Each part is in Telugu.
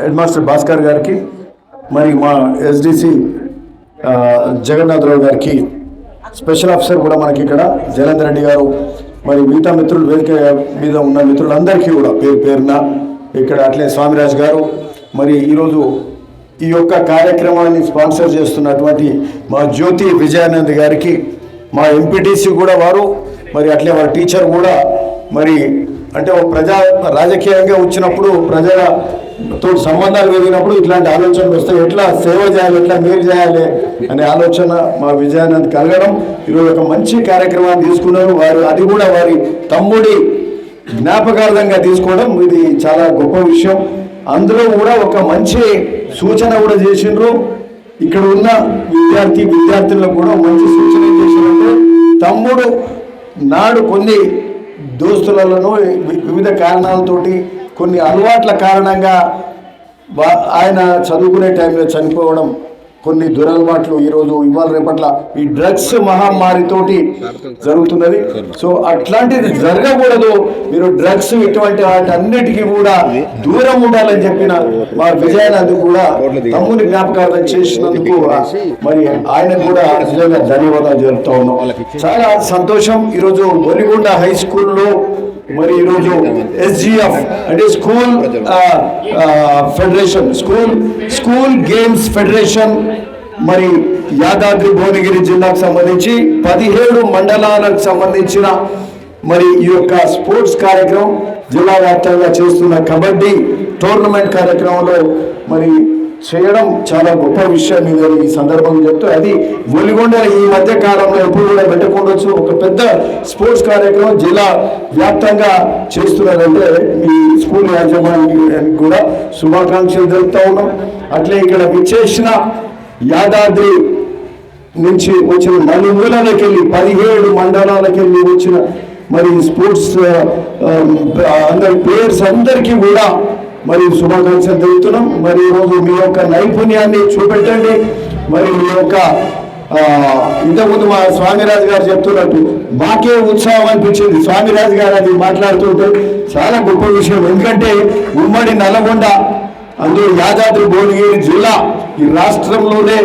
హెడ్ మాస్టర్ భాస్కర్ గారికి, మరి మా ఎస్డిసి జగన్నాథరావు గారికి, స్పెషల్ ఆఫీసర్ కూడా మనకి ఇక్కడ జలంధర్ రెడ్డి గారు, మరి మిగతా మిత్రులు, వేదిక మీద ఉన్న మిత్రులందరికీ కూడా పేరు పేరున ఇక్కడ అట్లే స్వామిరాజ్ గారు, మరి ఈరోజు ఈ యొక్క కార్యక్రమాన్ని స్పాన్సర్ చేస్తున్నటువంటి మా జ్యోతి విజయానంద్ గారికి, మా ఎంపీటీసీ కూడా వారు, మరి అట్లే వారి టీచర్ కూడా, మరి అంటే రాజకీయంగా వచ్చినప్పుడు ప్రజలతో సంబంధాలు పెరిగినప్పుడు ఇట్లాంటి ఆలోచనలు వస్తాయి, ఎట్లా సేవ చేయాలి, ఎట్లా మేలు చేయాలి అనే ఆలోచన మా విజయానంద్ కలగడం, ఈరోజు ఒక మంచి కార్యక్రమాన్ని తీసుకున్నారు వారు. అది కూడా వారి తమ్ముడి జ్ఞాపకార్థంగా తీసుకోవడం ఇది చాలా గొప్ప విషయం. అందులో కూడా ఒక మంచి సూచన కూడా చేసిండ్రు. ఇక్కడ ఉన్న విద్యార్థులకు కూడా మంచి సూచన చేసినట్టే, తమ్ముడు నాడు కొన్ని దోస్తులను వివిధ కారణాలతోటి, కొన్ని అలవాట్ల కారణంగా ఆయన చదువుకునే టైంలో చనిపోవడం, కొన్ని దురలవాట్లు ఈరోజు ఇవాళ రేపట్ల ఈ డ్రగ్స్ మహమ్మారితోటి జరుగుతున్నది. సో అట్లాంటిది జరగకూడదు, మీరు డ్రగ్స్ ఇటువంటి వాటన్నిటికీ కూడా దూరం ఉండాలని చెప్పిన మా విజయానంద్ కూడా తమ్ముని జ్ఞాపకార్థం చేసినందుకు మరి ఆయనకు కూడా నిజంగా ధన్యవాదాలు జరుపుతా ఉన్నాం. చాలా సంతోషం. ఈరోజు ఒలిగొండ హై స్కూల్లో మరి ఈరోజు SGF అంటే school federation, school games federation, మరి యాదాద్రి భువనగిరి జిల్లాకు సంబంధించి 17 మండలాలకు సంబంధించిన మరి ఈ యొక్క స్పోర్ట్స్ కార్యక్రమం జిల్లా వ్యాప్తంగా చేస్తున్న కబడ్డీ టోర్నమెంట్ కార్యక్రమంలో మరి చేయడం చాలా గొప్ప విషయం. ఇది ఈ సందర్భంగా చెప్తూ, అది ఒలిగొండ ఈ మధ్య కాలంలో ఎప్పుడు కూడా పెట్టుకోవచ్చు, ఒక పెద్ద స్పోర్ట్స్ కార్యక్రమం జిల్లా వ్యాప్తంగా చేస్తున్నారంటే ఈ స్కూల్ యాజమాన్యానికి కూడా శుభాకాంక్షలు తెలుపుతా ఉన్నాం. అట్లే ఇక్కడ విచ్చేసిన యాదాద్రి నుంచి వచ్చిన నలుమూలకి వెళ్ళి 17 మండలాలకు వెళ్ళి వచ్చిన మరి స్పోర్ట్స్ అందరి ప్లేయర్స్ అందరికీ కూడా మరి శుభాకాంక్షలు తెలుపుతున్నాం. మరి ఈరోజు మీ యొక్క నైపుణ్యాన్ని చూపెట్టండి. మరి మీ యొక్క ఇంతకుముందు మా స్వామిరాజు గారు చెప్తున్నట్టు మాకే ఉత్సాహం అనిపించింది. స్వామిరాజు గారు అది మాట్లాడుతుంటే చాలా గొప్ప విషయం. ఎందుకంటే ఉమ్మడి నల్గొండ, అందులో యాదాద్రి భువనగిరి జిల్లా ఈ రాష్ట్రంలోనే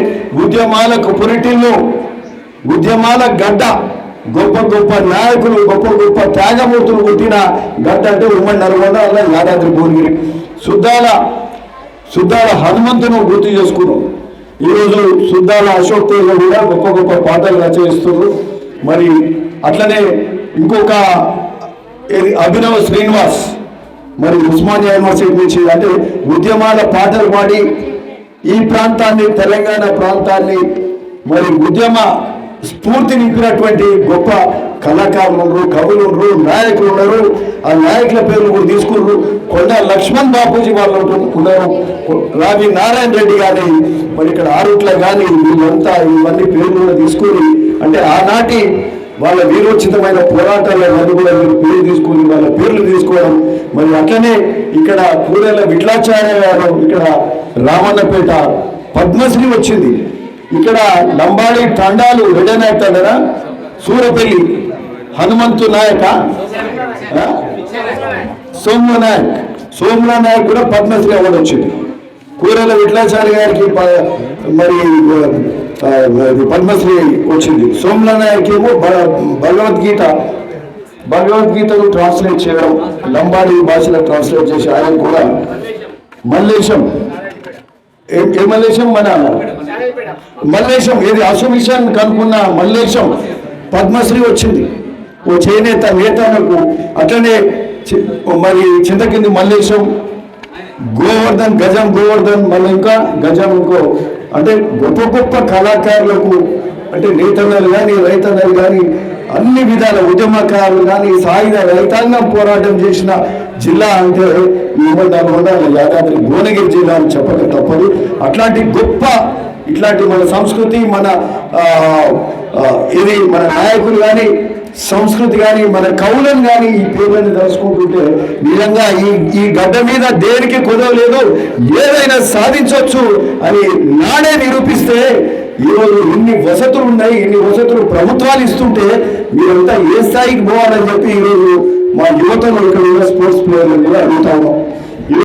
ఉద్యమాలకు పురిటిల్లు, ఉద్యమాల గడ్డ, గొప్ప గొప్ప నాయకులు, గొప్ప గొప్ప త్యాగమూర్తులు పుట్టిన గడ్డ అంటే ఉమ్మడి నల్గొండ, అలా యాదాద్రి భువనగిరి. సుద్దాల హనుమంతును గుర్తు చేసుకున్నాం. ఈరోజు సుద్దాల అశోక్ తేజ కూడా గొప్ప గొప్ప పాటలు రచయిస్తున్నారు. మరి అట్లనే ఇంకొక అభినవ్ శ్రీనివాస్ మరి ఉస్మానియా యూనివర్సిటీ నుంచి అంటే ఉద్యమాల పాటలు పాడి ఈ ప్రాంతాన్ని, తెలంగాణ ప్రాంతాన్ని మరి ఉద్యమ స్ఫూర్తి నింపినటువంటి గొప్ప కళాకారులు ఉన్నారు, కవులు ఉన్నారు, నాయకులు ఉన్నారు. ఆ నాయకుల పేర్లు కూడా తీసుకున్నారు. కొండ లక్ష్మణ్ బాపూజీ వాళ్ళు ఉన్నారు, రావి నారాయణ రెడ్డి కానీ, మరి ఇక్కడ ఆరుట్ల కానీ, వీళ్ళంతా ఇవన్నీ పేర్లు కూడా తీసుకుని, అంటే ఆనాటి వాళ్ళ వీరోచితమైన పోరాటాలను కూడా పేరు తీసుకుని వాళ్ళ పేర్లు తీసుకోవడం. మరి అట్లనే ఇక్కడ కూరేళ్ళ విఠలాచార్య గారు, ఇక్కడ రామన్నపేట పద్మశ్రీ వచ్చింది. ఇక్కడ లంబాడి తండాలు రెడ్డి నాయక్ తండరా, సూరపల్లి హనుమంతు నాయక, సోమనా నాయక్ కూడా పద్మశ్రీ అవార్డు వచ్చింది. కూరేళ్ళ విఠలాచార్య గారికి మరి పద్మశ్రీ వచ్చింది. సోమనా నాయక్ ఏమో భగవద్గీతను ట్రాన్స్లేట్ చేయడం, లంబాడి భాషలో ట్రాన్స్లేట్ చేసి ఆయన కూడా. మల్లేశం, ఏ మల్లేశం, మన మల్లేశం ఏది అసోమిషన్ కనుక్కున్న మల్లేశం పద్మశ్రీ వచ్చింది ఓ చేనేత నేతలకు. అట్లనే మరి చింతకింది మల్లేశం, గోవర్ధన్, గజం గోవర్ధన్, మళ్ళీ ఇంకా గజం ఇంకో, అంటే గొప్ప గొప్ప కళాకారులకు, అంటే నేతన్నలు కానీ రైతన్నలు కానీ అన్ని విధాల ఉద్యమకారులు కానీ సాయుధ రైతాంగం పోరాటం చేసిన జిల్లా అంటే ఈ ఉమ్మడి యాదాద్రి భువనగిరి జిల్లా అని చెప్పక తప్పదు. అట్లాంటి గొప్ప, ఇట్లాంటి మన సంస్కృతి, మన ఇది మన నాయకులు కానీ, సంస్కృతి కానీ, మన కవులను కానీ ఈ పేర్లను తెలుసుకుంటుంటే నిజంగా ఈ గడ్డ మీద దేనికి కుదవలేదు, ఏదైనా సాధించవచ్చు అని నాడే నిరూపిస్తే, ఈరోజు ఇన్ని వసతులు ఉన్నాయి, ఇన్ని వసతులు ప్రభుత్వాలు ఇస్తుంటే మీరంతా ఏ స్థాయికి పోవాలని చెప్పి ఈరోజు మా యువతను ఇక్కడ ఉన్న స్పోర్ట్స్ ప్లేయర్లు కూడా అడుగుతా ఉన్నాం.